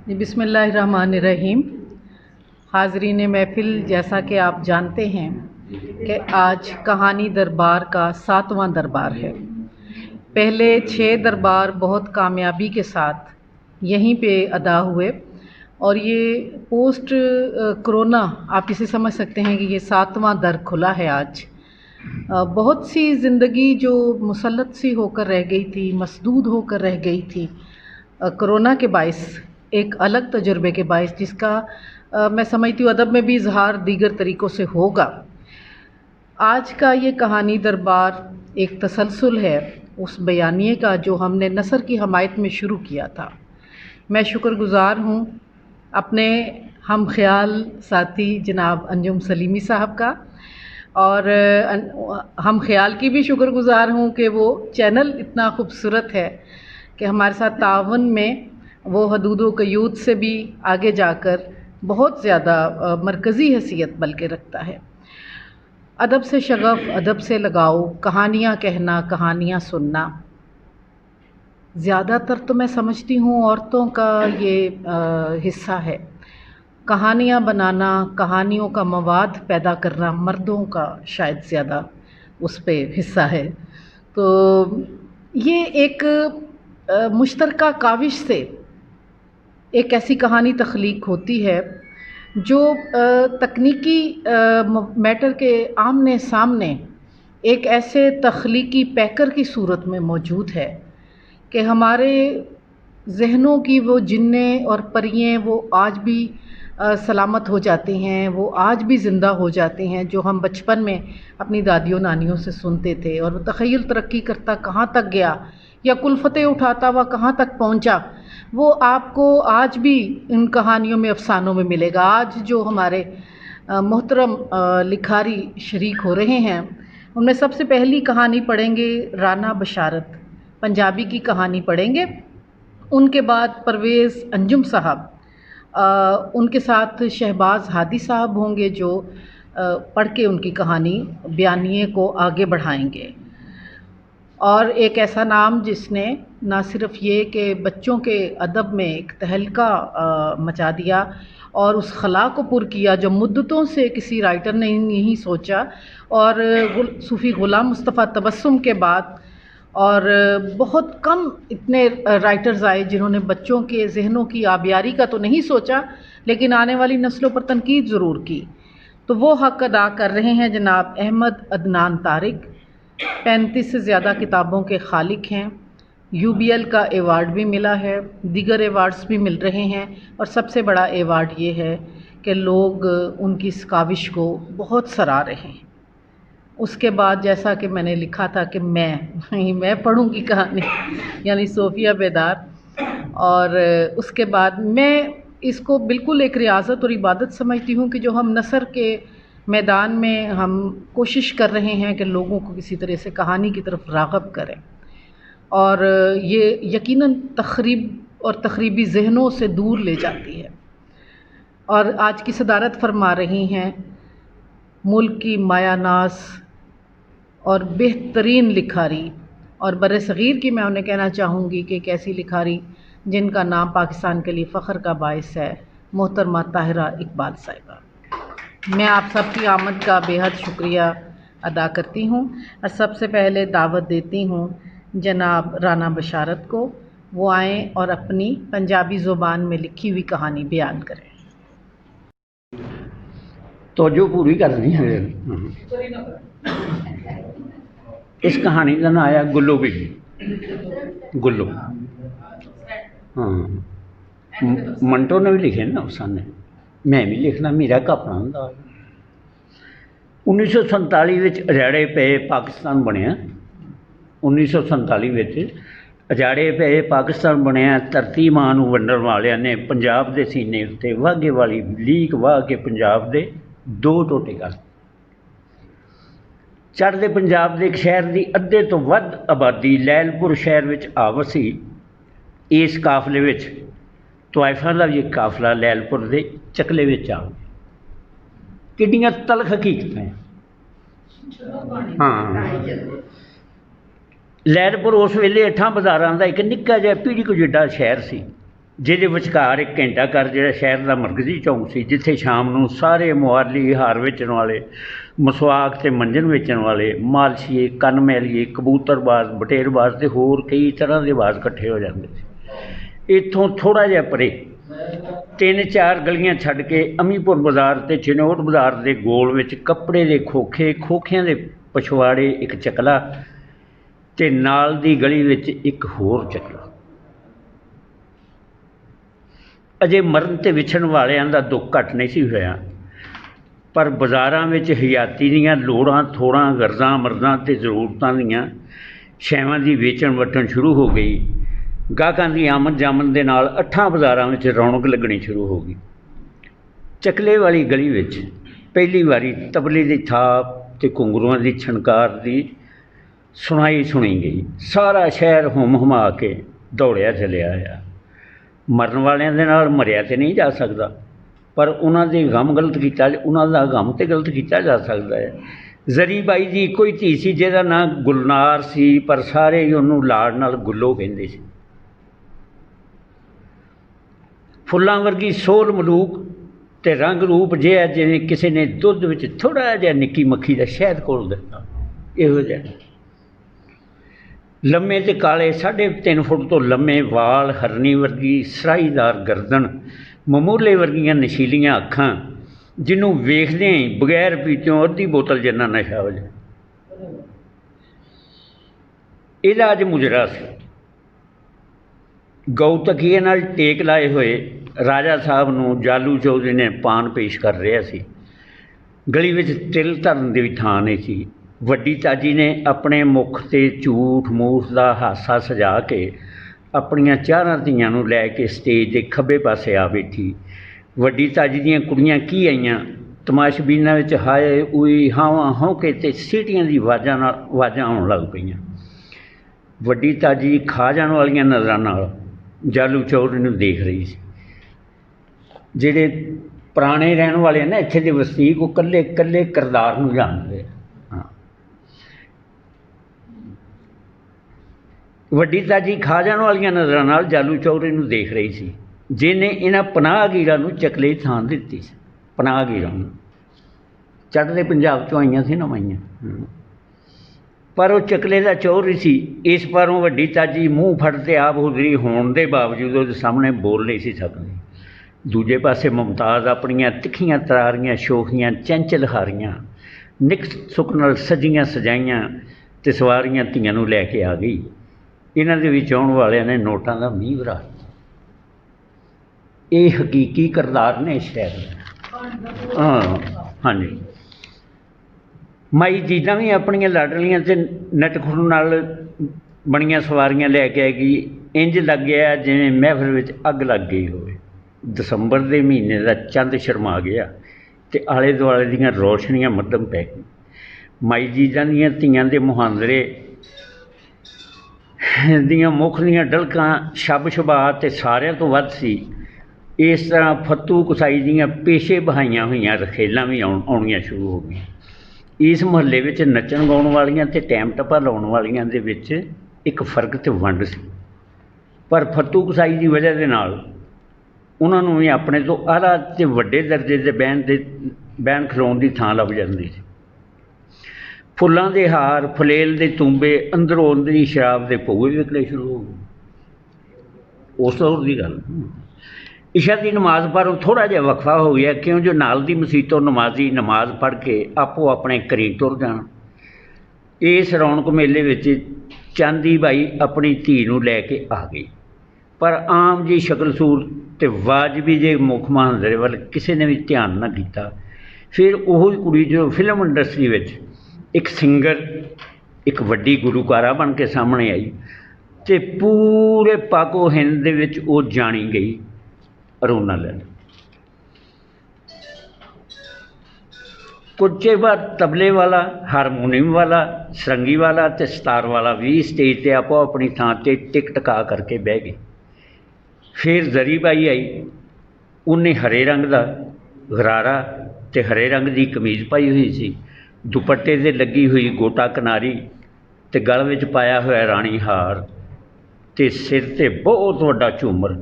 बिस्मिल्लाहिर्रहमानिर्रहीम। हाज़रीन महफ़िल, जैसा कि आप जानते हैं कि आज कहानी दरबार का 7वां दरबार है। पहले 6 दरबार बहुत कामयाबी के साथ यहीं पे अदा हुए और ये पोस्ट कोरोना आप इसे समझ सकते हैं कि ये 7वां दर खुला है आज। बहुत सी ज़िंदगी जो मुसल्लत सी होकर रह गई थी, मसदूद होकर रह गई थी कोरोना के बाइस, एक अलग तजुर्बे के बाइस, जिसका मैं समझती हूँ अदब में भी इजहार दीगर तरीक़ों से होगा। आज का ये कहानी दरबार एक तसलसल है उस बयानिए का जो हमने नसर की हमायत में शुरू किया था। मैं शुक्रगुज़ार हूँ अपने हम ख्याल साथी जनाब अंजुम सलीमी साहब का, और हम ख्याल की भी शुक्रगुज़ार हूँ कि वो चैनल इतना खूबसूरत है कि हमारे साथ तावन में वो हदूद व क़यूद से भी आगे जाकर बहुत ज़्यादा मरकज़ी हैसियत बल्कि रखता है। अदब से शगफ़, अदब से लगाओ, कहानियाँ कहना, कहानियाँ सुनना, ज़्यादातर तो मैं समझती हूँ औरतों का ये हिस्सा है। कहानियाँ बनाना, कहानियों का मवाद पैदा करना मर्दों का शायद ज़्यादा उस पे हिस्सा है। तो ये एक मुश्तरका काविश से एक ऐसी कहानी तख्लीक होती है जो तकनीकी मैटर के आमने सामने एक ऐसे तख्लीकी पैकर की सूरत में मौजूद है कि हमारे ज़हनों की वो जिन्नें और परियां वो आज भी सलामत हो जाती हैं, वो आज भी ज़िंदा हो जाती हैं, जो हम बचपन में अपनी दादियों नानियों से सुनते थे। और वो तख़य्युल तरक्की करता कहाँ तक गया या कुल्फ़तें उठाता हुआ कहाँ तक पहुँचा, वो आपको आज भी इन कहानियों में, अफ़सानों में मिलेगा। आज जो हमारे मोहतरम लिखारी शरीक हो रहे हैं, उनमें सबसे पहली कहानी पढ़ेंगे राना बशारत, पंजाबी की कहानी पढ़ेंगे। उनके बाद परवेज़ अंजुम साहब, उनके साथ शहबाज हादी साहब होंगे जो पढ़ के उनकी कहानी बयानिए को आगे बढ़ाएंगे। और एक ऐसा नाम जिसने ना सिर्फ़ ये कि बच्चों के अदब में एक तहलका मचा दिया और उस खला को पुर किया जो मुद्दतों से किसी राइटर ने नहीं सोचा, और सूफ़ी ग़ुलाम मुस्तफ़ा तबस्सुम के बाद और बहुत कम इतने राइटर्स आए जिन्होंने बच्चों के ज़हनों की आबियारी का तो नहीं सोचा, लेकिन आने वाली नस्लों पर तनकीद ज़रूर की। तो वो हक़ अदा कर रहे हैं जनाब अहमद अदनान तारिक। 35 से ज़्यादा किताबों के खालिक हैं, UBL का एवार्ड भी मिला है, दीगर एवार्ड्स भी मिल रहे हैं, और सबसे बड़ा एवार्ड ये है कि लोग उनकी इस काविश को बहुत सराह रहे हैं। उसके बाद जैसा कि मैंने लिखा था कि मैं पढ़ूंगी कहानी, यानी सोफ़िया बेदार, और उसके बाद मैं इसको बिल्कुल एक रियाज़त और इबादत समझती हूँ कि जो हम नसर के मैदान में हम कोशिश कर रहे हैं कि लोगों को किसी तरह से कहानी की तरफ राग़ब करें, और ये यकीनन तख़रीब और तख़रीबी ज़हनों से दूर ले जाती है। और आज की सदारत फरमा रही हैं मुल्क की मायानाज़ और बेहतरीन लिखारी, और बरसग़ीर की मैं उन्हें कहना चाहूँगी कि एक ऐसी लिखारी जिनका नाम पाकिस्तान के लिए फ़ख्र का बाइस है, मोहतरमा ताहिरा इकबाल साहिबा। मैं आप सब की आमद का बेहद शुक्रिया अदा करती हूँ, और सबसे पहले दावत देती हूँ जनाब राना बशारत को, वो आएँ और अपनी पंजाबी ज़ुबान में लिखी हुई कहानी बयान करें। तो जो पूरी करनी है। इस कहानी का नाम आया गुल्लो बिल्ली। गुल्लो, हाँ, मंटो ने भी लिखे ना उस ने, मैं भी लिखना, मेरा कपड़ा होंदा। 1947 अजाड़े पे पाकिस्तान बनया। 1947 अजाड़े पे पाकिस्तान बनया। धरती मां नूं वंडण वालियां ने पंजाब के सीने उत्ते वाघे वाली लीक वाह के पंजाब के 2 टोटे कर। चढ़ते पंजाब के एक शहर की अद्धे तो वध आबादी लैलपुर शहर में आ वसी। इस काफले में तवाइफा का भी एक काफला लैलपुर के चकले में आ। किड्डियां तलख हकीकत हैं। हाँ, लैलपुर उस वेले 8 बाज़ारां का एक निक्का जिहा पीढ़ी को जिड्डा शहर सी। ਜਿਹਦੇ ਵਿਚਕਾਰ ਇੱਕ ਘੰਟਾ ਘਰ ਜਿਹੜਾ ਸ਼ਹਿਰ ਦਾ ਮਰਕਜ਼ੀ ਚੌਂਕ ਸੀ, ਜਿੱਥੇ ਸ਼ਾਮ ਨੂੰ ਸਾਰੇ ਮੁਆਲੀ, ਹਾਰ ਵੇਚਣ ਵਾਲੇ, ਮਸਵਾਕ ਅਤੇ ਮੰਜਨ ਵੇਚਣ ਵਾਲੇ, ਮਾਲਸ਼ੀਏ, ਕੰਨ ਮੈਲੀਏ, ਕਬੂਤਰਬਾਜ਼, ਬਟੇਰਬਾਜ਼ ਅਤੇ ਹੋਰ ਕਈ ਤਰ੍ਹਾਂ ਦੇ ਬਾਜ਼ ਇਕੱਠੇ ਹੋ ਜਾਂਦੇ ਸੀ। ਇੱਥੋਂ ਥੋੜ੍ਹਾ ਜਿਹਾ ਪਰੇ 3-4 ਗਲੀਆਂ ਛੱਡ ਕੇ ਅਮੀਪੁਰ ਬਾਜ਼ਾਰ ਅਤੇ ਚਿਨੋਟ ਬਾਜ਼ਾਰ ਦੇ ਗੋਲ ਵਿੱਚ ਕੱਪੜੇ ਦੇ ਖੋਖੇ, ਖੋਖਿਆਂ ਦੇ ਪਛਵਾੜੇ, ਇੱਕ ਚਕਲਾ ਅਤੇ ਨਾਲ ਦੀ ਗਲੀ ਵਿੱਚ ਇੱਕ ਹੋਰ ਚਕਲਾ। ਅਜੇ ਮਰਨ ਅਤੇ ਵਿਛੜਨ ਵਾਲਿਆਂ ਦਾ ਦੁੱਖ ਘੱਟ ਨਹੀਂ ਸੀ ਹੋਇਆ, ਪਰ ਬਾਜ਼ਾਰਾਂ ਵਿੱਚ ਹਯਾਤੀ ਦੀਆਂ ਲੋੜਾਂ, ਥੋੜਾਂ, ਗਰਜ਼ਾਂ, ਮਰਜ਼ਾਂ ਅਤੇ ਜ਼ਰੂਰਤਾਂ ਦੀਆਂ ਸ਼ੈਵਾਂ ਦੀ ਵੇਚਣ ਵਟਣ ਸ਼ੁਰੂ ਹੋ ਗਈ। ਗਾਹਕਾਂ ਦੀ ਆਮਦ ਜਾਮਦ ਦੇ ਨਾਲ 8 ਬਾਜ਼ਾਰਾਂ ਵਿੱਚ ਰੌਣਕ ਲੱਗਣੀ ਸ਼ੁਰੂ ਹੋ ਗਈ। ਚਕਲੇ ਵਾਲੀ ਗਲੀ ਵਿੱਚ ਪਹਿਲੀ ਵਾਰੀ ਤਬਲੇ ਦੀ ਥਾਪ ਅਤੇ ਘੁੰਗਰੂਆਂ ਦੀ ਛਣਕਾਰ ਦੀ ਸੁਣੀ ਗਈ। ਸਾਰਾ ਸ਼ਹਿਰ ਹੁੰਮ ਹੁਮਾ ਕੇ ਦੌੜਿਆ ਚੱਲਿਆ ਆਇਆ। ਮਰਨ ਵਾਲਿਆਂ ਦੇ ਨਾਲ ਮਰਿਆ ਤਾਂ ਨਹੀਂ ਜਾ ਸਕਦਾ, ਪਰ ਉਹਨਾਂ ਦੇ ਗਮ ਗਲਤ ਕੀਤਾ, ਉਹਨਾਂ ਦਾ ਗਮ ਤਾਂ ਗਲਤ ਕੀਤਾ ਜਾ ਸਕਦਾ ਹੈ। ਜ਼ਰੀ ਬਾਈ ਦੀ ਕੋਈ ਧੀ ਸੀ ਜਿਹਦਾ ਨਾਂ ਗੁਲਨਾਰ ਸੀ, ਪਰ ਸਾਰੇ ਹੀ ਉਹਨੂੰ ਲਾੜ ਨਾਲ ਗੁੱਲੋ ਕਹਿੰਦੇ ਸੀ। ਫੁੱਲਾਂ ਵਰਗੀ ਸੋਲ ਮਲੂਕ ਅਤੇ ਰੰਗ ਰੂਪ ਜਿਹਾ ਜਿਵੇਂ ਕਿਸੇ ਨੇ ਦੁੱਧ ਵਿੱਚ ਥੋੜ੍ਹਾ ਜਿਹਾ ਨਿੱਕੀ ਮੱਖੀ ਦਾ ਸ਼ਹਿਦ ਘੋਲ ਦਿੱਤਾ, ਇਹੋ ਜਿਹਾ। ਲੰਮੇ ਅਤੇ ਕਾਲੇ 3.5 ਫੁੱਟ ਤੋਂ ਲੰਮੇ ਵਾਲ, ਹਰਨੀ ਵਰਗੀ ਸਰਾਈਦਾਰ ਗਰਦਨ, ਮਮੂਲੇ ਵਰਗੀਆਂ ਨਸ਼ੀਲੀਆਂ ਅੱਖਾਂ, ਜਿਹਨੂੰ ਵੇਖਦਿਆਂ ਹੀ ਬਗੈਰ ਪੀਤਿਓਂ ਅੱਧੀ ਬੋਤਲ ਜਿੰਨਾ ਨਸ਼ਾ ਹੋ ਜਾਏ। ਇਹਦਾ ਅੱਜ ਮੁਜਰਾ ਸੀ। ਗਊ ਤਕੀਏ ਨਾਲ ਟੇਕ ਲਾਏ ਹੋਏ ਰਾਜਾ ਸਾਹਿਬ ਨੂੰ ਜਾਲੂ ਚੌਧਰੀ ਨੇ ਪਾਨ ਪੇਸ਼ ਕਰ ਰਿਹਾ ਸੀ। ਗਲੀ ਵਿੱਚ ਤਿਲ ਧਰਨ ਦੀ ਵੀ ਥਾਂ ਨਹੀਂ ਸੀ। ਵੱਡੀ ਤਾਜੀ ਨੇ ਆਪਣੇ ਮੁੱਖ 'ਤੇ ਝੂਠ ਮੂਠ ਦਾ ਹਾਸਾ ਸਜਾ ਕੇ ਆਪਣੀਆਂ 4 ਧੀਆਂ ਨੂੰ ਲੈ ਕੇ ਸਟੇਜ ਦੇ ਖੱਬੇ ਪਾਸੇ ਆ ਬੈਠੀ। ਵੱਡੀ ਤਾਜੀ ਦੀਆਂ ਕੁੜੀਆਂ ਕੀ ਆਈਆਂ, ਤਮਾਸ਼ਬੀਨਾਂ ਵਿੱਚ ਹਾਏ ਉਈ, ਹਾਵਾਂ ਹੌਂਕੇ ਅਤੇ ਸੀਟੀਆਂ ਦੀ ਆਵਾਜ਼ਾਂ ਆਉਣ ਲੱਗ ਪਈਆਂ। ਵੱਡੀ ਤਾਜੀ ਖਾ ਜਾਣ ਵਾਲੀਆਂ ਨਜ਼ਰਾਂ ਨਾਲ ਜਾਲੂ ਚੌਧਰੀ ਨੂੰ ਦੇਖ ਰਹੀ ਸੀ। ਜਿਹੜੇ ਪੁਰਾਣੇ ਰਹਿਣ ਵਾਲੇ ਨਾ ਇੱਥੇ ਦੇ ਵਸਨੀਕ, ਉਹ ਇਕੱਲੇ ਕਿਰਦਾਰ ਨੂੰ ਜਾਣਦੇ। ਹਾਂ, ਵੱਡੀ ਤਾਜੀ ਖਾ ਜਾਣ ਵਾਲੀਆਂ ਨਜ਼ਰਾਂ ਨਾਲ ਜਾਲੂ ਚੌਧਰੀ ਨੂੰ ਦੇਖ ਰਹੀ ਸੀ, ਜਿਹਨੇ ਇਹਨਾਂ ਪਨਾਹਗੀਰਾਂ ਨੂੰ ਚਕਲੇ ਥਾਂ ਦਿੱਤੀ ਸੀ। ਪਨਾਹਗੀਰਾਂ ਨੂੰ ਚੜ੍ਹਦੇ ਪੰਜਾਬ 'ਚੋਂ ਆਈਆਂ ਸੀ ਨਵਾਈਆਂ, ਪਰ ਉਹ ਚਕਲੇ ਦਾ ਚੌਧਰੀ ਸੀ। ਇਸ ਪਾਰੋਂ ਵੱਡੀ ਤਾਜੀ ਮੂੰਹ ਫੜ ਤੇ ਆਪ ਹੁਜ਼ਰੀ ਹੋਣ ਦੇ ਬਾਵਜੂਦ ਉਹਦੇ ਸਾਹਮਣੇ ਬੋਲ ਨਹੀਂ ਸੀ ਸਕਦੀ। ਦੂਜੇ ਪਾਸੇ ਮੁਮਤਾਜ਼ ਆਪਣੀਆਂ ਤਿੱਖੀਆਂ ਤਰਾਰੀਆਂ, ਸ਼ੋਖੀਆਂ, ਚੰਚਲ ਹਾਰੀਆਂ, ਨਿੱਕ ਸੁੱਖ ਨਾਲ ਸਜੀਆਂ ਸਜਾਈਆਂ ਅਤੇ ਸਵਾਰੀਆਂ ਧੀਆਂ ਨੂੰ ਲੈ ਕੇ ਆ ਗਈ। ਇਹਨਾਂ ਦੇ ਵਿੱਚ ਆਉਣ ਵਾਲਿਆਂ ਨੇ ਨੋਟਾਂ ਦਾ ਮੀਂਹ ਵਰ੍ਹਾ ਦਿੱਤਾ। ਇਹ ਹਕੀਕੀ ਕਿਰਦਾਰ ਨੇ ਸ਼ਹਿਰ ਦੇ। ਹਾਂਜੀ, ਮਾਈ ਜੀਦਾਂ ਵੀ ਆਪਣੀਆਂ ਲਾਡਲੀਆਂ ਅਤੇ ਨਟਖਟ ਨਾਲ ਬਣੀਆਂ ਸਵਾਰੀਆਂ ਲੈ ਕੇ ਆਏਗੀ। ਇੰਝ ਲੱਗਿਆ ਜਿਵੇਂ ਮਹਿਫਲ ਵਿੱਚ ਅੱਗ ਲੱਗ ਗਈ ਹੋਵੇ। ਦਸੰਬਰ ਦੇ ਮਹੀਨੇ ਦਾ ਚੰਦ ਸ਼ਰਮਾ ਗਿਆ ਅਤੇ ਆਲੇ ਦੁਆਲੇ ਦੀਆਂ ਰੌਸ਼ਨੀਆਂ ਮੱਧਮ ਪੈ ਗਈਆਂ। ਮਾਈ ਜੀਦਾਂ ਦੀਆਂ ਧੀਆਂ ਦੇ ਮੁਹਾਂਦਰੇ ਦੀਆਂ ਮੁੱਖ ਦੀਆਂ ਡਲਕਾਂ ਸ਼ਬ ਸ਼ਬਾ ਅਤੇ ਸਾਰਿਆਂ ਤੋਂ ਵੱਧ ਸੀ। ਇਸ ਤਰ੍ਹਾਂ ਫੱਤੂ ਕਸਾਈ ਦੀਆਂ ਪੇਸ਼ੇ ਬਹਾਈਆਂ ਹੋਈਆਂ ਰਖੇਲਾਂ ਵੀ ਆਉਣੀਆਂ ਸ਼ੁਰੂ ਹੋ ਗਈਆਂ। ਇਸ ਮੁਹੱਲੇ ਵਿੱਚ ਨੱਚਣ ਗਾਉਣ ਵਾਲੀਆਂ ਅਤੇ ਟੈਮ ਟੱਪਾ ਲਾਉਣ ਵਾਲੀਆਂ ਦੇ ਵਿੱਚ ਇੱਕ ਫਰਕ ਅਤੇ ਵੰਡ ਸੀ, ਪਰ ਫੱਤੂ ਕਸਾਈ ਦੀ ਵਜ੍ਹਾ ਦੇ ਨਾਲ ਉਹਨਾਂ ਨੂੰ ਵੀ ਆਪਣੇ ਤੋਂ ਆਲਾ ਅਤੇ ਵੱਡੇ ਦਰਜੇ ਦੇ ਬਹਿਣ ਖਲੋਣ ਦੀ ਥਾਂ ਲੱਭ ਜਾਂਦੀ ਸੀ। ਫੁੱਲਾਂ ਦੇ ਹਾਰ, ਫਲੇਲ ਦੇ ਤੂੰਬੇ, ਅੰਦਰੋਂ ਅੰਦਰੀ ਸ਼ਰਾਬ ਦੇ ਭੂਏ ਵਿਕਣੇ ਸ਼ੁਰੂ ਹੋ ਗਏ। ਉਸ ਦੌਰ ਦੀ ਗੱਲ। ਇਸ਼ਾ ਦੀ ਨਮਾਜ਼ ਪਰ ਥੋੜ੍ਹਾ ਜਿਹਾ ਵਕਫਾ ਹੋ ਗਿਆ, ਕਿਉਂ ਜੋ ਨਾਲ ਦੀ ਮਸੀਤੋਂ ਨਮਾਜ਼ੀ ਨਮਾਜ਼ ਪੜ੍ਹ ਕੇ ਆਪੋ ਆਪਣੇ ਘਰੀਂ ਤੁਰ ਜਾਣ। ਇਸ ਰੌਣਕ ਮੇਲੇ ਵਿੱਚ ਚਾਂਦੀ ਬਾਈ ਆਪਣੀ ਧੀ ਨੂੰ ਲੈ ਕੇ ਆ ਗਈ, ਪਰ ਆਮ ਜੀ ਸ਼ਕਲ ਸੂਰਤ ਅਤੇ ਵਾਜਬੀ ਜੇ ਮੁੱਖ ਮੁਹਾਂਦਰੇ ਵੱਲ ਕਿਸੇ ਨੇ ਵੀ ਧਿਆਨ ਨਾ ਕੀਤਾ। ਫਿਰ ਉਹੀ ਕੁੜੀ ਜੋ ਫਿਲਮ ਇੰਡਸਟਰੀ ਵਿੱਚ ਇੱਕ ਸਿੰਗਰ, ਇੱਕ ਵੱਡੀ ਗੁਲੂਕਾਰਾ ਬਣ ਕੇ ਸਾਹਮਣੇ ਆਈ ਅਤੇ ਪੂਰੇ ਪਾਕੋ ਹਿੰਦ ਦੇ ਵਿੱਚ ਉਹ ਜਾਣੀ ਗਈ। ਅਰੁਣਾ ਲੈਣ ਕੁਝ ਚਿਰ ਬਾਅਦ ਤਬਲੇ ਵਾਲਾ, ਹਾਰਮੋਨੀਅਮ ਵਾਲਾ, ਸਰੰਗੀ ਵਾਲਾ ਅਤੇ ਸਤਾਰ ਵਾਲਾ ਵੀ ਸਟੇਜ 'ਤੇ ਆਪੋ ਆਪਣੀ ਥਾਂ 'ਤੇ ਟਿਕ ਟਕਾ ਕਰਕੇ ਬਹਿ ਗਏ। ਫਿਰ ਜ਼ਰੀ ਬਾਈ ਆਈ। ਉਹਨੇ ਹਰੇ ਰੰਗ ਦਾ ਗਰਾਰਾ ਅਤੇ ਹਰੇ ਰੰਗ ਦੀ ਕਮੀਜ਼ ਪਾਈ ਹੋਈ ਸੀ। ਦੁਪੱਟੇ 'ਤੇ ਲੱਗੀ ਹੋਈ ਗੋਟਾ ਕਿਨਾਰੀ ਅਤੇ ਗਲ ਵਿੱਚ ਪਾਇਆ ਹੋਇਆ ਰਾਣੀ ਹਾਰ ਅਤੇ ਸਿਰ 'ਤੇ ਬਹੁਤ ਵੱਡਾ ਝੂਮਰ।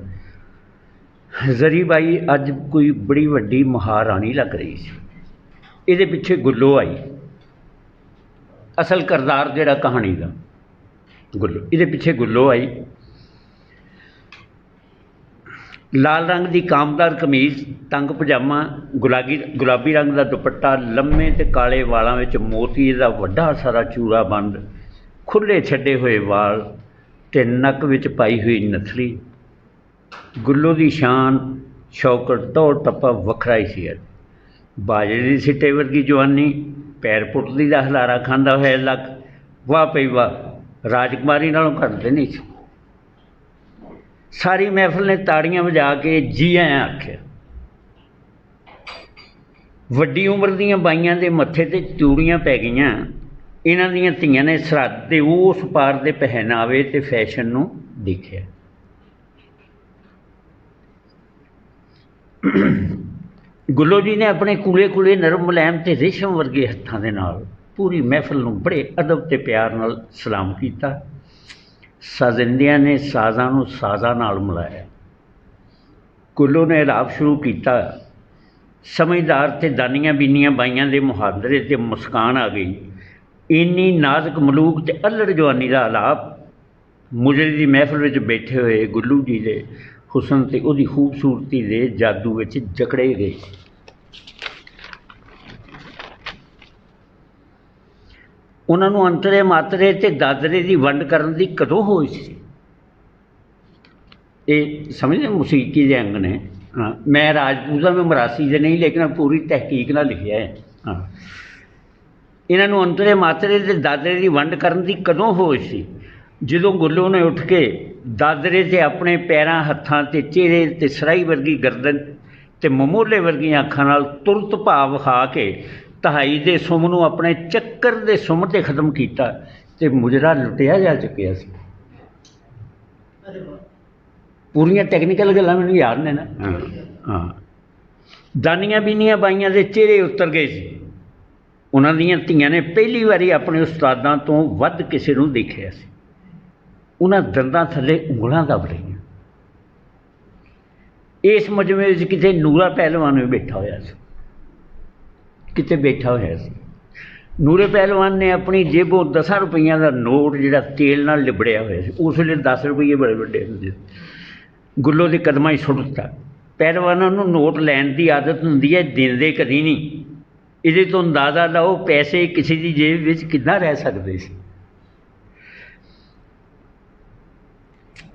ਜ਼ਰੀ ਬਾਈ ਅੱਜ ਕੋਈ ਬੜੀ ਵੱਡੀ ਮਹਾਰਾਣੀ ਲੱਗ ਰਹੀ ਸੀ। ਇਹਦੇ ਪਿੱਛੇ ਗੁੱਲੋ ਆਈ, ਅਸਲ ਕਿਰਦਾਰ ਜਿਹੜਾ ਕਹਾਣੀ ਦਾ ਗੁੱਲੋ, ਇਹਦੇ ਪਿੱਛੇ ਗੁੱਲੋ ਆਈ। ਲਾਲ ਰੰਗ ਦੀ ਕਾਮਦਾਰ ਕਮੀਜ਼, ਤੰਗ ਪਜਾਮਾ, ਗੁਲਾਬੀ ਰੰਗ ਦਾ ਦੁਪੱਟਾ, ਲੰਮੇ ਤੇ ਕਾਲੇ ਵਾਲਾਂ ਵਿੱਚ ਮੋਤੀ ਦਾ ਵੱਡਾ ਸਾਰਾ ਚੂੜਾ ਬੰਦ, ਖੁੱਲ੍ਹੇ ਛੱਡੇ ਹੋਏ ਵਾਲ ਤੇ ਨੱਕ ਵਿੱਚ ਪਾਈ ਹੋਈ ਨਥਲੀ। ਗੁੱਲੋ ਦੀ ਸ਼ਾਨ ਸ਼ੌਕਤ ਤੌਰ ਤੱਪਾ ਵੱਖਰਾ ਹੀ ਸੀ। ਬਾਜਰੇ ਦੀ ਸਿੱਟੇ ਵਰਗੀ ਜਵਾਨੀ, ਪੈਰ ਪੁੱਟਦੀ ਦਾ ਹਲਾਰਾ ਖਾਂਦਾ ਹੋਇਆ ਲੱਕ, ਵਾਹ ਪਈ ਵਾਹ, ਰਾਜਕੁਮਾਰੀ ਨਾਲੋਂ ਘੱਟਦੇ ਨਹੀਂ ਸੀ। ਸਾਰੀ ਮਹਿਫਲ ਨੇ ਤਾੜੀਆਂ ਵਜਾ ਕੇ ਜੀ ਆਇਆਂ ਆਖਿਆ। ਵੱਡੀ ਉਮਰ ਦੀਆਂ ਬਾਈਆਂ ਦੇ ਮੱਥੇ 'ਤੇ ਚੂੜੀਆਂ ਪੈ ਗਈਆਂ। ਇਹਨਾਂ ਦੀਆਂ ਧੀਆਂ ਨੇ ਸਰਹੱਦ ਦੇ ਉਸ ਪਾਰ ਦੇ ਪਹਿਨਾਵੇ ਤੇ ਫੈਸ਼ਨ ਨੂੰ ਦੇਖਿਆ। ਗੁੱਲੋ ਜੀ ਨੇ ਆਪਣੇ ਕੂਲੇ ਨਰਮ ਮੁਲਾਇਮ ਤੇ ਰੇਸ਼ਮ ਵਰਗੇ ਹੱਥਾਂ ਦੇ ਨਾਲ ਪੂਰੀ ਮਹਿਫਲ ਨੂੰ ਬੜੇ ਅਦਬ ਤੇ ਪਿਆਰ ਨਾਲ ਸਲਾਮ ਕੀਤਾ। ਸਾਜ਼ਿੰਦਿਆਂ ਨੇ ਸਾਜ਼ਾਂ ਨੂੰ ਸਾਜ਼ਾਂ ਨਾਲ ਮਿਲਾਇਆ। ਗੁੱਲੋ ਨੇ ਰਾਗ ਸ਼ੁਰੂ ਕੀਤਾ। ਸਮਝਦਾਰ ਤੇ ਦਾਨੀਆਂ ਬੀਨੀਆਂ ਬਾਈਆਂ ਦੇ ਮੁਹਾਂਦਰੇ 'ਤੇ ਮੁਸਕਾਨ ਆ ਗਈ। ਇੰਨੀ ਨਾਜ਼ੁਕ ਮਲੂਕ ਤੇ ਅੱਲੜ ਜਵਾਨੀ ਦਾ ਆਲਾਪ ਮੁਜਰੇ ਦੀ ਮਹਿਫਲ ਵਿੱਚ ਬੈਠੇ ਹੋਏ ਗੁੱਲੂ ਜੀ ਦੇ ਹੁਸਨ ਤੇ ਉਹਦੀ ਖੂਬਸੂਰਤੀ ਦੇ ਜਾਦੂ ਵਿੱਚ ਜਕੜੇ ਗਏ। ਉਹਨਾਂ ਨੂੰ ਅੰਤਰੇ ਮਾਤਰੇ ਤੇ ਦਾਦਰੇ ਦੀ ਵੰਡ ਕਰਨ ਦੀ ਕਦੋਂ ਹੋਈ ਸੀ? ਇਹ ਸਮਝਦੇ ਮੌਸੀਕੀ ਦੇ ਅੰਗ ਨੇ। ਹਾਂ, ਮੈਂ ਰਾਜਪੂਤਾਂ ਵਿੱਚ ਮਰਾਸੀ ਦੇ ਨਹੀਂ, ਲੇਕਿਨ ਪੂਰੀ ਤਹਿਕੀਕ ਨਾਲ ਲਿਖਿਆ ਹੈ। ਹਾਂ, ਇਹਨਾਂ ਨੂੰ ਅੰਤਰੇ ਮਾਤਰੇ ਤੇ ਦਾਦਰੇ ਦੀ ਵੰਡ ਕਰਨ ਦੀ ਕਦੋਂ ਹੋਈ ਸੀ? ਜਦੋਂ ਗੁੱਲੋ ਨੇ ਉੱਠ ਕੇ ਦਾਦਰੇ 'ਤੇ ਆਪਣੇ ਪੈਰਾਂ, ਹੱਥਾਂ ਤੇ ਚਿਹਰੇ 'ਤੇ ਸਰਾਈ ਵਰਗੀ ਗਰਦਨ ਤੇ ਮਮੋਲੇ ਵਰਗੀਆਂ ਅੱਖਾਂ ਨਾਲ ਤੁਰਤ ਭਾਵ ਵਿਖਾ ਕੇ ਤਹਾਈ ਦੇ ਸੁੰਮ ਨੂੰ ਆਪਣੇ ਚੱਕਰ ਦੇ ਸੁੰਮ 'ਤੇ ਖ਼ਤਮ ਕੀਤਾ ਤੇ ਮੁਜਰਾ ਲੁੱਟਿਆ ਜਾ ਚੁੱਕਿਆ ਸੀ। ਪੂਰੀਆਂ ਟੈਕਨੀਕਲ ਗੱਲਾਂ ਮੈਨੂੰ ਯਾਦ ਨੇ ਨਾ। ਹਾਂ, ਦਾਨੀਆਂ ਬੀਨੀਆਂ ਬਾਈਆਂ ਦੇ ਚਿਹਰੇ ਉਤਰ ਗਏ ਸੀ। ਉਹਨਾਂ ਦੀਆਂ ਧੀਆਂ ਨੇ ਪਹਿਲੀ ਵਾਰੀ ਆਪਣੇ ਉਸਤਾਦਾਂ ਤੋਂ ਵੱਧ ਕਿਸੇ ਨੂੰ ਦੇਖਿਆ ਸੀ। ਉਹਨਾਂ ਦੰਦਾਂ ਥੱਲੇ ਉਂਗਲਾਂ ਦੱਬ ਰਹੀਆਂ। ਇਸ ਮਜਮੇ ਵਿੱਚ ਕਿਤੇ ਨੂਰਾ ਪਹਿਲਵਾਨ ਵੀ ਬੈਠਾ ਹੋਇਆ ਸੀ। ਨੂਰੇ ਪਹਿਲਵਾਨ ਨੇ ਆਪਣੀ ਜੇਬੋਂ 10 ਰੁਪਈਆਂ ਦਾ ਨੋਟ, ਜਿਹੜਾ ਤੇਲ ਨਾਲ ਲਿਬੜਿਆ ਹੋਇਆ ਸੀ, ਉਸ ਵੇਲੇ 10 ਰੁਪਈਏ ਬੜੇ ਵੱਡੇ ਹੁੰਦੇ, ਗੁੱਲੋ ਦੇ ਕਦਮਾਂ 'ਚ ਸੁੱਟ ਦਿੱਤਾ। ਪਹਿਲਵਾਨਾਂ ਨੂੰ ਨੋਟ ਲੈਣ ਦੀ ਆਦਤ ਹੁੰਦੀ ਹੈ, ਦਿੰਦੇ ਕਦੀ ਨਹੀਂ। ਇਹਦੇ ਤੋਂ ਅੰਦਾਜ਼ਾ ਲਾਓ ਪੈਸੇ ਕਿਸੇ ਦੀ ਜੇਬ ਵਿੱਚ ਕਿੱਦਾਂ ਰਹਿ ਸਕਦੇ ਸੀ।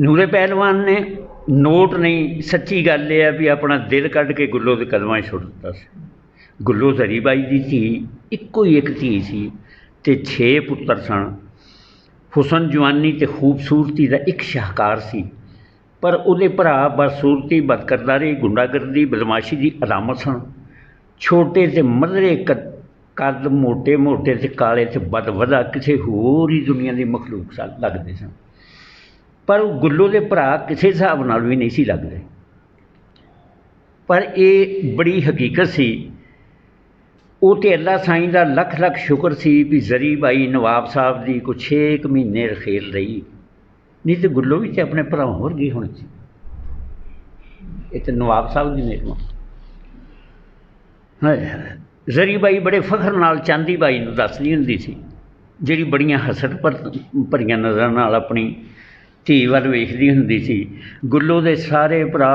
ਨੂਰੇ ਪਹਿਲਵਾਨ ਨੇ ਨੋਟ ਨਹੀਂ, ਸੱਚੀ ਗੱਲ ਇਹ ਹੈ ਵੀ ਆਪਣਾ ਦਿਲ ਕੱਢ ਕੇ ਗੁੱਲੋ ਦੇ ਕਦਮਾਂ 'ਚ ਸੁੱਟ ਦਿੱਤਾ ਸੀ। ਗੁੱਲੋ ਜ਼ਰੀ ਬਾਈ ਦੀ ਧੀ ਇੱਕੋ ਹੀ ਇੱਕ ਧੀ ਸੀ ਤੇ 6 ਪੁੱਤਰ ਸਨ। ਹੁਸਨ, ਜਵਾਨੀ ਤੇ ਖੂਬਸੂਰਤੀ ਦਾ ਇੱਕ ਸ਼ਾਹਕਾਰ ਸੀ, ਪਰ ਉਹਦੇ ਭਰਾ ਬਦਸੂਰਤੀ, ਬਦਕਿਰਦਾਰੀ, ਗੁੰਡਾਗਰਦੀ, ਬਦਮਾਸ਼ੀ ਦੀ ਅਲਾਮਤ ਸਨ। ਛੋਟੇ ਤੇ ਮਧਰੇ ਕੱਦ, ਮੋਟੇ ਤੇ ਕਾਲੇ ਤੇ ਬਦਵਦਾ ਕਿਸੇ ਹੋਰ ਹੀ ਦੁਨੀਆ ਦੀ ਮਖਲੂਕ ਲੱਗਦੇ ਸਨ। ਪਰ ਗੁੱਲੋ ਦੇ ਭਰਾ ਕਿਸੇ ਹਿਸਾਬ ਨਾਲ ਵੀ ਨਹੀਂ ਸੀ ਲੱਗਦੇ। ਪਰ ਇਹ ਬੜੀ ਹਕੀਕਤ ਸੀ। ਉਹ ਤੇ ਅੱਲਾ ਸਾਈਂ ਦਾ ਲੱਖ ਲੱਖ ਸ਼ੁਕਰ ਸੀ ਵੀ ਜ਼ਰੀ ਬਾਈ ਨਵਾਬ ਸਾਹਿਬ ਦੀ ਕੁਛ 6 ਮਹੀਨੇ ਰਖੇਲ ਰਹੀ, ਨਹੀਂ ਤਾਂ ਗੁੱਲੋ ਵੀ ਤੇ ਆਪਣੇ ਭਰਾਵਾਂ ਵਰਗੀ ਹੋਣੀ ਸੀ। ਇਹ ਤਾਂ ਨਵਾਬ ਸਾਹਿਬ ਦੀ ਮਿਹਰਬਾਨੀ। ਜ਼ਰੀ ਬਾਈ ਬੜੇ ਫਖਰ ਨਾਲ ਚਾਂਦੀ ਬਾਈ ਨੂੰ ਦੱਸਦੀ ਹੁੰਦੀ ਸੀ, ਜਿਹੜੀ ਬੜੀਆਂ ਹਸਦ ਭਰੀਆਂ ਨਜ਼ਰਾਂ ਨਾਲ ਆਪਣੀ ਧੀ ਵੱਲ ਵੇਖਦੀ ਹੁੰਦੀ ਸੀ। ਗੁੱਲੋ ਦੇ ਸਾਰੇ ਭਰਾ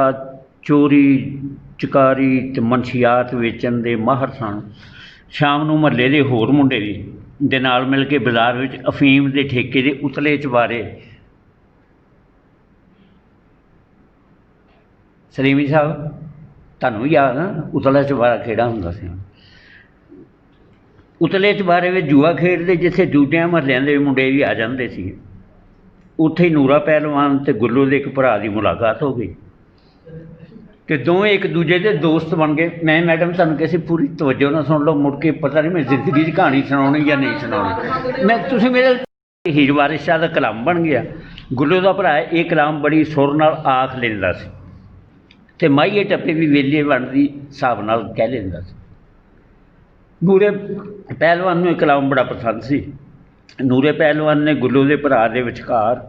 ਚੋਰੀ ਚਕਾਰੀ ਤੇ ਮਨਸ਼ੀਆਤ ਵੇਚਣ ਦੇ ਮਾਹਰ ਸਨ। ਸ਼ਾਮ ਨੂੰ ਮਹੱਲੇ ਦੇ ਹੋਰ ਮੁੰਡੇ ਦੇ ਨਾਲ ਮਿਲ ਕੇ ਬਾਜ਼ਾਰ ਵਿੱਚ ਅਫੀਮ ਦੇ ਠੇਕੇ ਦੇ ਉਤਲੇ ਚੁਬਾਰੇ, ਸਲੀਮੀ ਸਾਹਿਬ ਤੁਹਾਨੂੰ ਯਾਦ ਨਾ ਉਤਲਾ ਚੁਬਾਰਾ ਕਿਹੜਾ ਹੁੰਦਾ ਸੀ? ਉਤਲੇ ਚੁਬਾਰੇ ਵਿੱਚ ਜੂਆ ਖੇਡਦੇ, ਜਿੱਥੇ ਦੂਜਿਆਂ ਮਹੱਲਿਆਂ ਦੇ ਮੁੰਡੇ ਵੀ ਆ ਜਾਂਦੇ ਸੀ। ਉੱਥੇ ਹੀ ਨੂਰਾ ਪਹਿਲਵਾਨ ਤੇ ਗੁੱਲੋ ਦੇ ਇੱਕ ਭਰਾ ਦੀ ਮੁਲਾਕਾਤ ਹੋ ਗਈ ਤੇ ਦੋਵੇਂ ਇੱਕ ਦੂਜੇ ਦੇ ਦੋਸਤ ਬਣ ਗਏ। ਮੈਂ ਮੈਡਮ ਤੁਹਾਨੂੰ ਕਿਸੇ ਪੂਰੀ ਤਵੱਜੋ ਨਾਲ ਸੁਣ ਲਓ, ਮੁੜ ਕੇ ਪਤਾ ਨਹੀਂ ਮੈਂ ਜ਼ਿੰਦਗੀ 'ਚ ਕਹਾਣੀ ਸੁਣਾਉਣੀ ਜਾਂ ਨਹੀਂ ਸੁਣਾਉਣੀ। ਤੁਸੀਂ ਮੇਰੇ ਹੀਰ ਵਾਰਿਸ ਸ਼ਾਹ ਦਾ ਕਲਾਮ ਬਣ ਗਿਆ। ਗੁੱਲੋ ਦਾ ਭਰਾ ਇਹ ਕਲਾਮ ਬੜੀ ਸੁਰ ਨਾਲ ਆਖ ਲੈਂਦਾ ਸੀ ਤੇ ਮਾਹੀਏ ਟੱਪੇ ਵੀ ਵੇਲੇ ਬਣਦੀ ਹਿਸਾਬ ਨਾਲ ਕਹਿ ਲੈਂਦਾ ਸੀ। ਨੂਰੇ ਪਹਿਲਵਾਨ ਨੂੰ ਇਹ ਕਲਾਮ ਬੜਾ ਪਸੰਦ ਸੀ। ਨੂਰੇ ਪਹਿਲਵਾਨ ਨੇ ਗੁੱਲੋ ਦੇ ਭਰਾ ਦੇ ਵਿਚਕਾਰ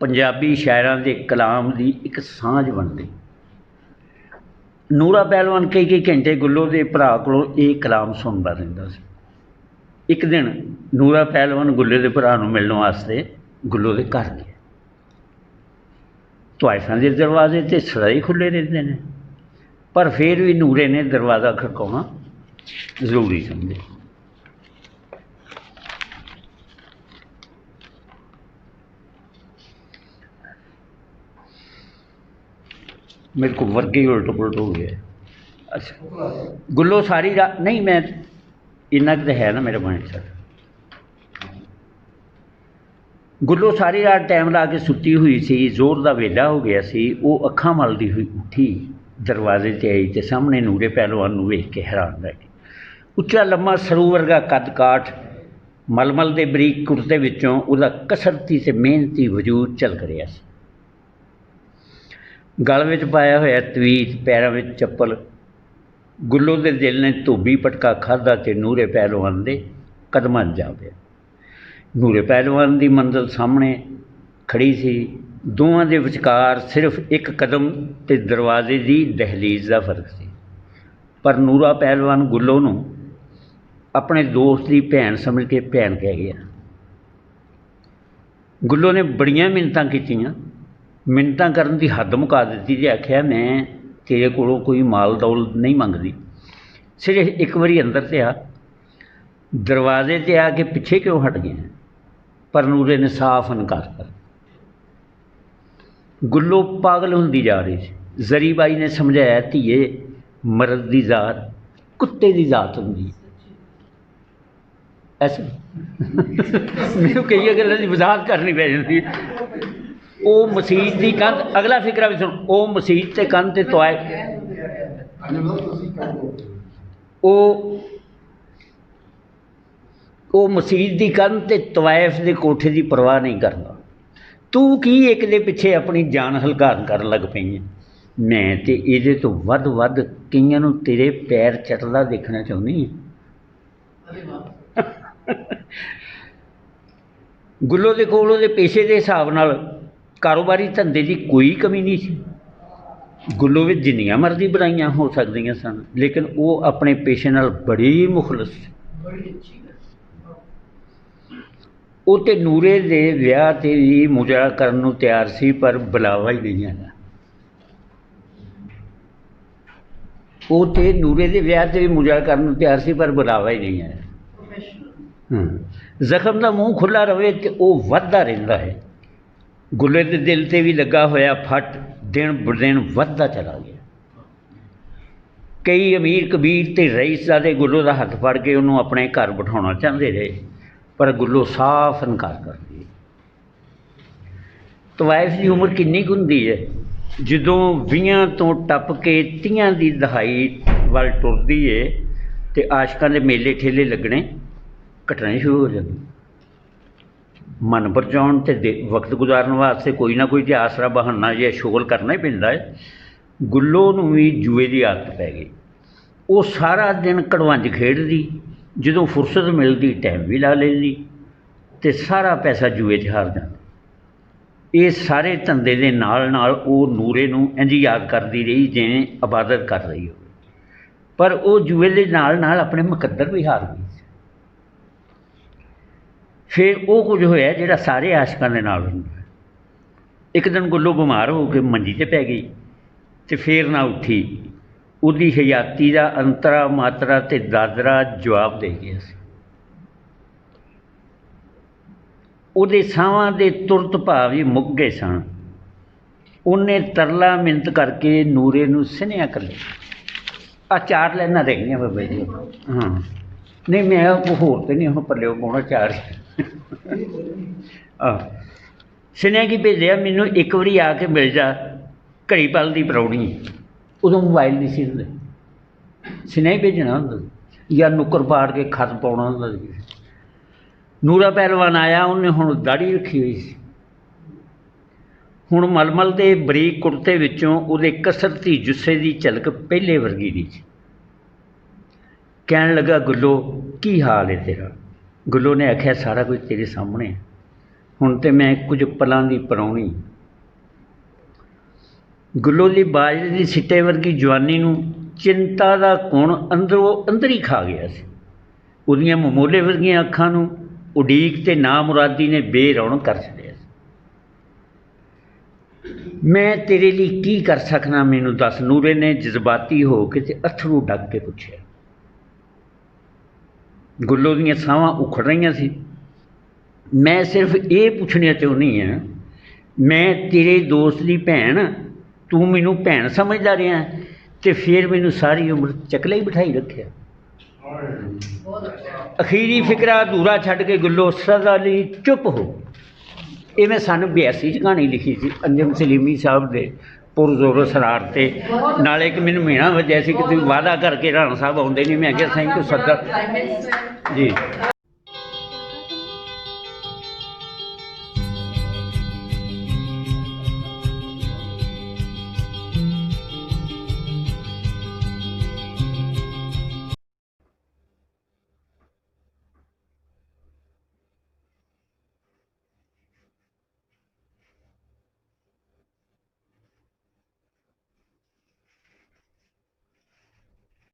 ਪੰਜਾਬੀ ਸ਼ਾਇਰਾਂ ਦੇ ਕਲਾਮ ਦੀ ਇੱਕ ਸਾਂਝ ਬਣ ਗਈ। ਨੂਰਾ ਪਹਿਲਵਾਨ ਕਈ ਘੰਟੇ ਗੁੱਲੋ ਦੇ ਭਰਾ ਕੋਲੋਂ ਇਹ ਕਲਾਮ ਸੁਣਦਾ ਰਹਿੰਦਾ ਸੀ। ਇੱਕ ਦਿਨ ਨੂਰਾ ਪਹਿਲਵਾਨ ਗੁੱਲੇ ਦੇ ਭਰਾ ਨੂੰ ਮਿਲਣ ਵਾਸਤੇ ਗੁੱਲੋ ਦੇ ਘਰ ਗਿਆ। ਤਵਾਇਫਾਂ ਦੇ ਦਰਵਾਜ਼ੇ ਤੇ ਸਦਾ ਹੀ ਖੁੱਲ੍ਹੇ ਰਹਿੰਦੇ ਨੇ, ਪਰ ਫਿਰ ਵੀ ਨੂਰੇ ਨੇ ਦਰਵਾਜ਼ਾ ਖੜਕਾਉਣਾ ਜ਼ਰੂਰੀ ਸਮਝਿਆ। मेरे को वर्गे ही उल्ट पुलट हो गया। अच्छा, गुल्लो सारी रात नहीं, मैं इन्ना तो है ना मेरे माइंड सर। गुल्लो सारी रात टाइम ला के सुती हुई सी, जोर का वेला हो गया सी। वो अखां मलदी हुई उठी, दरवाजे ते आई तो सामने नूरे पहलवान नूं वेख के हैरान रह गई। उच्चा लम्मा सरू वर्गा कद काठ, मलमल के बरीक कुर्ते विचों उहदा कसरती ते मेहनती वजूद झलक रहा सी। गल में पाया होया तवीत, पैरों में चप्पल। गुल्लो के दिल ने धोबी पटका खाधा तो नूरे पहलवान के कदमां जा पिया। नूरे पहलवान की मंजिल सामने खड़ी सी। दोवां दे विचकार सिर्फ एक कदम ते दरवाजे की दहलीज का फर्क सी। पर नूरा पहलवान गुल्लो नूं अपने दोस्त की भैन समझ के भैन कह गया। गुल्लो ने बड़ियां मिन्नतां कीतियां, मिन्नतां करन दी हद मुका दी ते आख्या मैं तेरे कोलों कोई माल दौलत नहीं मंगदी, सिर्फ एक बारी अंदर ते आ। दरवाजे ते आके पिछे क्यों हट गए? पर नूरे ने साफ इनकार कर। गुल्लो पागल होंदी जा रही थी। जरी बाई ने समझाया, धीए मर्द की जात कुत्ते की जात होंदी ऐसे मैनूं कई गल्लां दी वजाहत करनी पै जांदी। वो मसीत की कंध, अगला फिकरा भी सुन, वो मसीत ते कंध ते वो मसीत की कंध ते तवाइफ के कोठे की परवाह नहीं करता। तू की एक दे पिछे अपनी जान हलकान कर लग पई है। मैं तो ये तो वध कईयां नूं तेरे पैर चटदा देखना चाहुंदी हां। गुल्लो दे कोल उहदे पेशे के हिसाब नाल कारोबारी धंधे की कोई कमी नहीं सी। गुल्लो विच जिन्नियां मर्जी बुराइयां हो सकदियां सन, लेकिन वो अपने पेशे नाल बड़ी मुखलस सी। वो तो नूरे दे विआह ते भी मुजरा करन नूं तैयार सी, पर बुलावा ही नहीं आया। वो तो नूरे दे विआह ते भी मुजरा करन नूं तैयार सी, पर बुलावा ही नहीं आया। जख्म का मूँह खुला रहे तो वह वधदा रहिंदा है। गुल्ले के दिल से भी लगा होया फट दिन ब दिन वधदा चला गया। कई अमीर कबीर ते रईसज़ादे गुल्लो का हथ फड़ के उन्होंने अपने घर बिठाना चाहते रहे, पर गुल्लो साफ इनकार कर दी। तवाइफ की उम्र किन्नी कुं हुंदी है? जदों 20 तो टप के 30 की दहाई वाल टुरदी है तो आशकां दे मेले ठेले लगने घटने शुरू हो जाते। मन परचाउण ते वक्त गुजारन वास्ते कोई ना कोई आसरा बहाना या शुगल करना ही पैंदा है। गुल्लो नूं भी जुए की आदत पै गई। वो सारा दिन कड़वंज खेडदी, जदों फुरसत मिलती टाइम भी ला लैंदी ते सारा पैसा जुए च हार जांदा। ये सारे धंधे दे नाल नाल वो नूरे नूं इंज याद करदी रही जिवें इबादत कर रही हो, पर वो जुए दे नाल नाल अपने मुकद्दर भी हार गई। फिर वो कुछ होया जिहड़ा सारे आशकां दे नाल हुंदा। एक दिन गुल्लो बीमार हो के मंजी ते पै गई ते फिर ना उठी। उहदी हयाती दा अंतरा मात्रा ते दादरा जवाब दे गया सी। उहदे साहां दे तुरत भाव ही मुक गए सन। उन्हें तरला मिन्नत करके नूरे नूं सनेहा कर लिया। आ 4 लाइनां रह गईयां बाबा जी। हाँ नहीं, मैं होर तो नहीं, पल्ले पाउणा 4 सुनिया कि भेजा मैनू एक बारी आके मिल जा, घड़ी पल की परौनी। उदों मोबाइल नहीं सी हुंदे, सुनिया ही भेजना हुंदा या नुक्कर पाड़ के खत पाउणा हुंदा सी। नूरा पहलवान आया, उन्हें हुण दाढ़ी रखी हुई सी। हुण मलमल के बरीक कुर्ते विचों उहदे कसरती जुस्से की झलक पहले वर्गी नहीं सी। कहन लगा, गुल्लो की हाल है तेरा? गुल्लो ने आख्या, सारा कुछ तेरे सामने है। हुण तो मैं कुछ पलों की परौनी। ਗੁੱਲੋ ਦੀ ਬਾਜਰੇ ਦੀ ਸਿੱਟੇ ਵਰਗੀ ਜਵਾਨੀ ਨੂੰ ਚਿੰਤਾ ਦਾ ਕੁਣ ਅੰਦਰੋਂ ਅੰਦਰ ਹੀ ਖਾ ਗਿਆ ਸੀ। ਉਹਦੀਆਂ ਮਮੋਲੇ ਵਰਗੀਆਂ ਅੱਖਾਂ ਨੂੰ ਉਡੀਕ ਤੇ ਨਾਮੁਰਾਦੀ ਨੇ ਬੇਰੌਣਕ ਕਰ ਛੱਡਿਆ ਸੀ। ਮੈਂ ਤੇਰੇ ਲਈ ਕੀ ਕਰ ਸਕਦਾ, ਮੈਨੂੰ ਦੱਸ, ਨੂਰੇ ਨੇ ਜਜ਼ਬਾਤੀ ਹੋ ਕੇ ਤੇ ਅੱਥਰੂ ਡੱਕ ਕੇ ਪੁੱਛਿਆ। ਗੁੱਲੋ ਦੀਆਂ ਸਾਹਾਂ ਉਖੜ ਰਹੀਆਂ ਸੀ। ਮੈਂ ਸਿਰਫ ਇਹ ਪੁੱਛਣਾ ਚਾਹੁੰਦੀ ਹਾਂ, ਮੈਂ ਤੇਰੇ ਦੋਸਤ ਦੀ ਭੈਣ, ਤੂੰ ਮੈਨੂੰ ਭੈਣ ਸਮਝਦਾ ਰਿਹਾ ਤੇ ਫਿਰ ਮੈਨੂੰ ਸਾਰੀ ਉਮਰ ਚੱਕਲੇ ਹੀ ਬਿਠਾਈ ਰੱਖਿਆ। ਅਖੀਰੀ ਫਿਕਰਾ ਅਧੂਰਾ ਛੱਡ ਕੇ ਗੁੱਲੋ ਸਦਾ ਲਈ ਚੁੱਪ ਹੋ। ਇਹ ਮੈਂ ਸੰਨ 82 'ਚ ਕਹਾਣੀ ਲਿਖੀ ਸੀ ਅੰਜਮ ਸਲੀਮੀ ਸਾਹਿਬ ਦੇ ਪੁਰਜ਼ੋਰ ਅਸਰਾਰ 'ਤੇ। ਨਾਲੇ ਇੱਕ ਮੈਨੂੰ ਮਹੀਨਾ ਵੱਜਿਆ ਸੀ ਕਿ ਤੁਸੀਂ ਵਾਅਦਾ ਕਰਕੇ ਰਾਣਾ ਸਾਹਿਬ ਆਉਂਦੇ ਨਹੀਂ। ਮੈਂ ਕਿਹਾ ਸਾਈਂ ਕੋ ਸੱਦਾ ਜੀ।